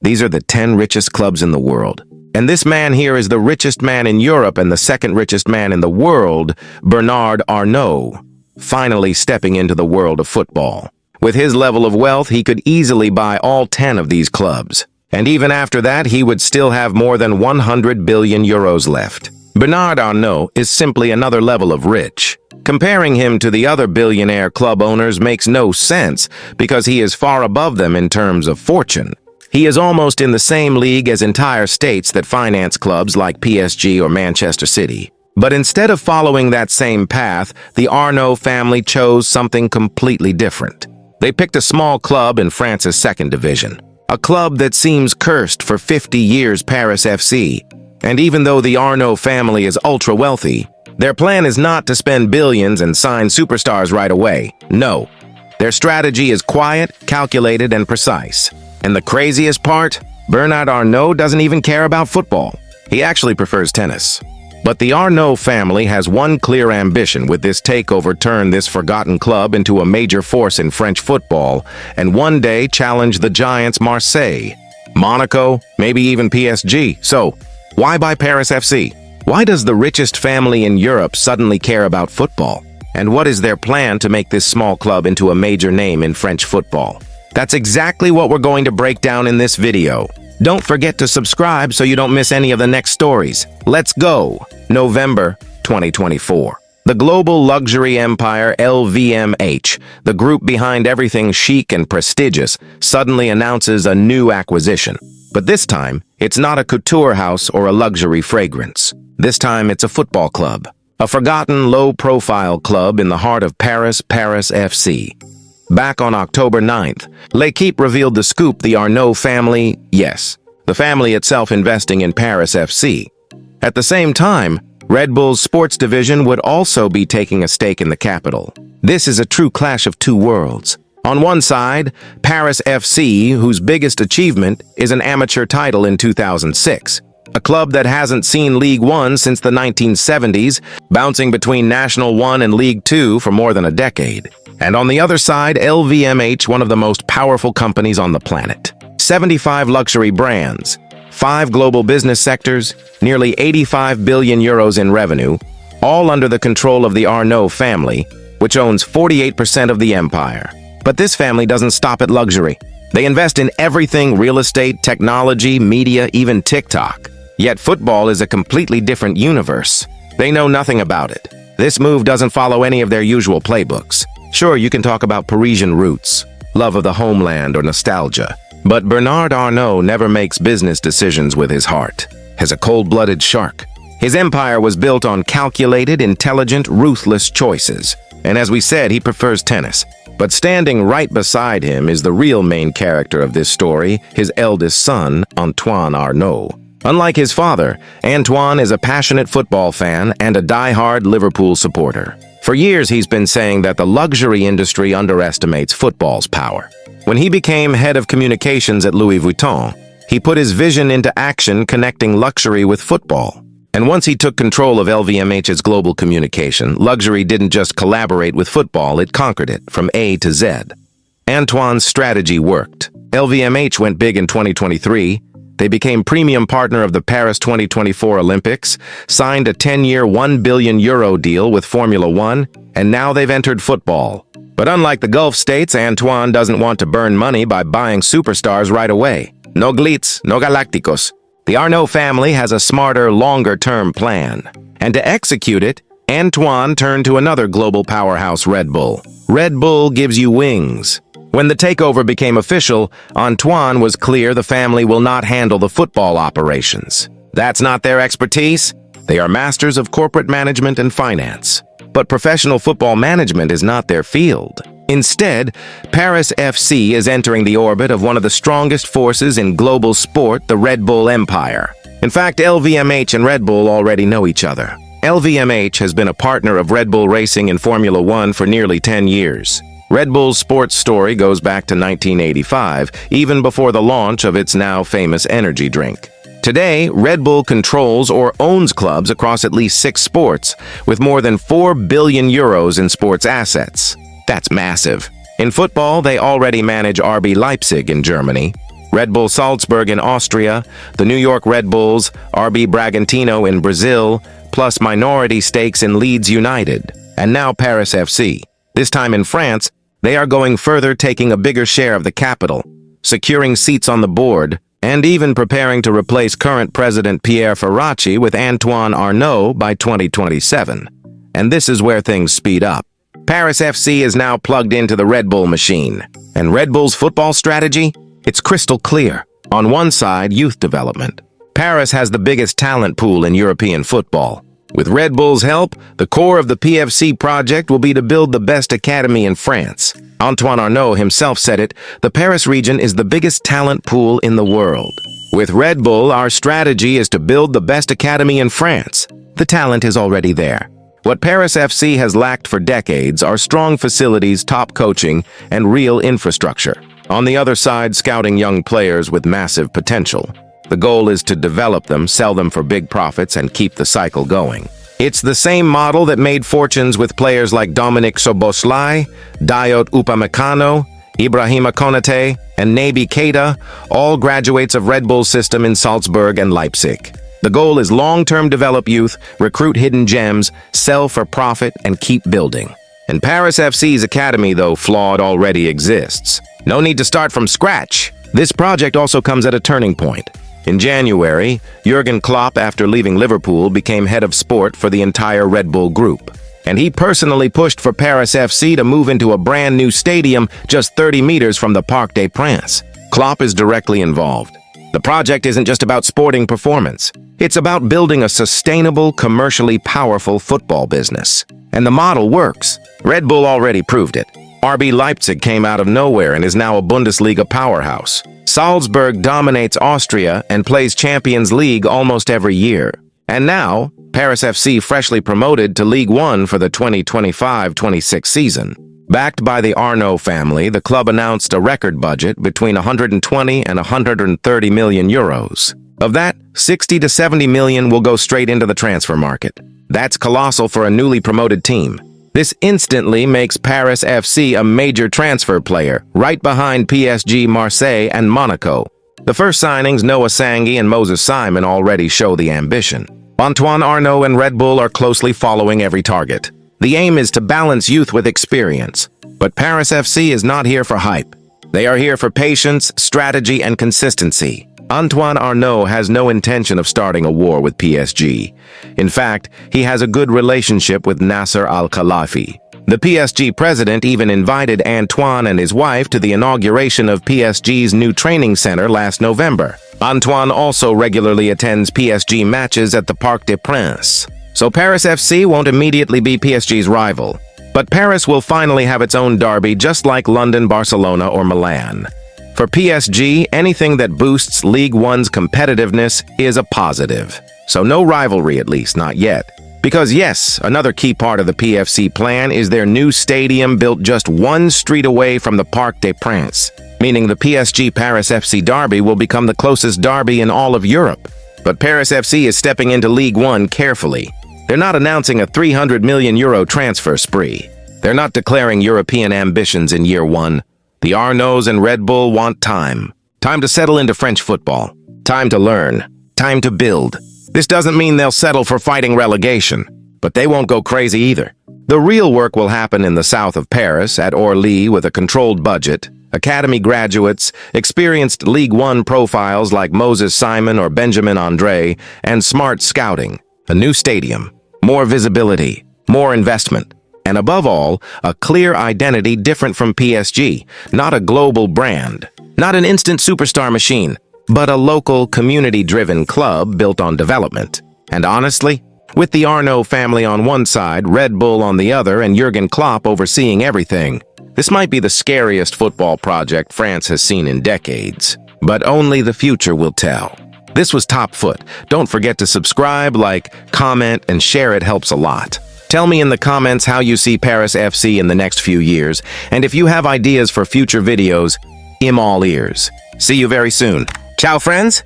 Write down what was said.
These are the 10 richest clubs in the world. And this man here is the richest man in Europe and the second richest man in the world, Bernard Arnault, finally stepping into the world of football. With his level of wealth, he could easily buy all 10 of these clubs. And even after that, he would still have more than 100 billion euros left. Bernard Arnault is simply another level of rich. Comparing him to the other billionaire club owners makes no sense because he is far above them in terms of fortune. He is almost in the same league as entire states that finance clubs like PSG or Manchester City. But instead of following that same path, the Arnault family chose something completely different. They picked a small club in France's second division, a club that seems cursed for 50 years, Paris FC. And even though the Arnault family is ultra-wealthy, their plan is not to spend billions and sign superstars right away. No, their strategy is quiet, calculated, and precise. And the craziest part? Bernard Arnault doesn't even care about football. He actually prefers tennis. But the Arnault family has one clear ambition with this takeover: turn this forgotten club into a major force in French football and one day challenge the giants Marseille, Monaco, maybe even PSG. So, why buy Paris FC? Why does the richest family in Europe suddenly care about football? And what is their plan to make this small club into a major name in French football? That's exactly what we're going to break down in this video. Don't forget to subscribe so you don't miss any of the next stories. Let's go! November 2024. The global luxury empire LVMH, the group behind everything chic and prestigious, suddenly announces a new acquisition. But this time, it's not a couture house or a luxury fragrance. This time, it's a football club. A forgotten, low-profile club in the heart of Paris FC. Back on October 9th, L'Équipe revealed the scoop: the Arnault family, yes, the family itself investing in Paris FC. At the same time, Red Bull's sports division would also be taking a stake in the capital. This is a true clash of two worlds. On one side, Paris FC, whose biggest achievement is an amateur title in 2006. A club that hasn't seen Ligue 1 since the 1970s, bouncing between National 1 and Ligue 2 for more than a decade. And on the other side, LVMH, one of the most powerful companies on the planet. 75 luxury brands, 5 global business sectors, nearly 85 billion euros in revenue, all under the control of the Arnault family, which owns 48% of the empire. But this family doesn't stop at luxury. They invest in everything: real estate, technology, media, even TikTok. Yet football is a completely different universe. They know nothing about it. This move doesn't follow any of their usual playbooks. Sure, you can talk about Parisian roots, love of the homeland, or nostalgia. But Bernard Arnault never makes business decisions with his heart. He's a cold-blooded shark. His empire was built on calculated, intelligent, ruthless choices. And as we said, he prefers tennis. But standing right beside him is the real main character of this story, his eldest son, Antoine Arnault. Unlike his father, Antoine is a passionate football fan and a die-hard Liverpool supporter. For years, he's been saying that the luxury industry underestimates football's power. When he became head of communications at Louis Vuitton, he put his vision into action, connecting luxury with football. And once he took control of LVMH's global communication, luxury didn't just collaborate with football, it conquered it from A to Z. Antoine's strategy worked. LVMH went big in 2023. They became premium partner of the Paris 2024 Olympics, signed a 10-year €1 billion deal with Formula One, and now they've entered football. But unlike the Gulf states, Antoine doesn't want to burn money by buying superstars right away. No glitz, no galacticos. The Arnault family has a smarter, longer-term plan. And to execute it, Antoine turned to another global powerhouse, Red Bull. Red Bull gives you wings. When the takeover became official, Antoine was clear the family will not handle the football operations. That's not their expertise. They are masters of corporate management and finance. But professional football management is not their field. Instead, Paris FC is entering the orbit of one of the strongest forces in global sport, the Red Bull empire. In fact, LVMH and Red Bull already know each other. LVMH has been a partner of Red Bull Racing in Formula One for nearly 10 years. Red Bull's sports story goes back to 1985, even before the launch of its now famous energy drink. Today, Red Bull controls or owns clubs across at least 6 sports, with more than 4 billion euros in sports assets. That's massive. In football, they already manage RB Leipzig in Germany, Red Bull Salzburg in Austria, the New York Red Bulls, RB Bragantino in Brazil, plus minority stakes in Leeds United, and now Paris FC. This time in France, they are going further, taking a bigger share of the capital, securing seats on the board, and even preparing to replace current president Pierre Ferracci with Antoine Arnault by 2027. And this is where things speed up. Paris FC is now plugged into the Red Bull machine. And Red Bull's football strategy? It's crystal clear. On one side, youth development. Paris has the biggest talent pool in European football. With Red Bull's help, the core of the PFC project will be to build the best academy in France. Antoine Arnault himself said it, the Paris region is the biggest talent pool in the world. With Red Bull, our strategy is to build the best academy in France. The talent is already there. What Paris FC has lacked for decades are strong facilities, top coaching, and real infrastructure. On the other side, scouting young players with massive potential. The goal is to develop them, sell them for big profits, and keep the cycle going. It's the same model that made fortunes with players like Dominic Szoboszlai, Dayot Upamecano, Ibrahima Konate, and Naby Keita, all graduates of Red Bull's system in Salzburg and Leipzig. The goal is long-term develop youth, recruit hidden gems, sell for profit, and keep building. And Paris FC's academy, though flawed, already exists. No need to start from scratch. This project also comes at a turning point. In January, Jurgen Klopp, after leaving Liverpool, became head of sport for the entire Red Bull group. And he personally pushed for Paris FC to move into a brand new stadium just 30 meters from the Parc des Princes. Klopp is directly involved. The project isn't just about sporting performance. It's about building a sustainable, commercially powerful football business. And the model works. Red Bull already proved it. RB Leipzig came out of nowhere and is now a Bundesliga powerhouse. Salzburg dominates Austria and plays Champions League almost every year. And now, Paris FC freshly promoted to Ligue 1 for the 2025-26 season. Backed by the Arnault family, the club announced a record budget between 120 and 130 million euros. Of that, 60 to 70 million will go straight into the transfer market. That's colossal for a newly promoted team. This instantly makes Paris FC a major transfer player, right behind PSG, Marseille, and Monaco. The first signings, Noah Sanghi and Moses Simon, already show the ambition. Antoine Arnault and Red Bull are closely following every target. The aim is to balance youth with experience. But Paris FC is not here for hype. They are here for patience, strategy, and consistency. Antoine Arnault has no intention of starting a war with PSG. In fact, he has a good relationship with Nasser Al-Khelaifi. The PSG president even invited Antoine and his wife to the inauguration of PSG's new training center last November. Antoine also regularly attends PSG matches at the Parc des Princes. So Paris FC won't immediately be PSG's rival. But Paris will finally have its own derby, just like London, Barcelona, or Milan. For PSG, anything that boosts Ligue 1's competitiveness is a positive. So no rivalry, at least not yet. Because yes, another key part of the PFC plan is their new stadium built just one street away from the Parc des Princes, meaning the PSG-Paris FC derby will become the closest derby in all of Europe. But Paris FC is stepping into Ligue 1 carefully. They're not announcing a 300 million euro transfer spree. They're not declaring European ambitions in year one. The Arnauts and Red Bull want time. Time to settle into French football. Time to learn. Time to build. This doesn't mean they'll settle for fighting relegation, but they won't go crazy either. The real work will happen in the south of Paris, at Orly, with a controlled budget, academy graduates, experienced Ligue 1 profiles like Moses Simon or Benjamin Andre, and smart scouting. A new stadium, more visibility, more investment. And above all, a clear identity different from PSG, not a global brand, not an instant superstar machine, but a local, community-driven club built on development. And honestly, with the Arnault family on one side, Red Bull on the other, and Jurgen Klopp overseeing everything, this might be the scariest football project France has seen in decades. But only the future will tell. This was Top Foot. Don't forget to subscribe, like, comment, and share. It helps a lot. Tell me in the comments how you see Paris FC in the next few years, and if you have ideas for future videos, I'm all ears. See you very soon. Ciao, friends!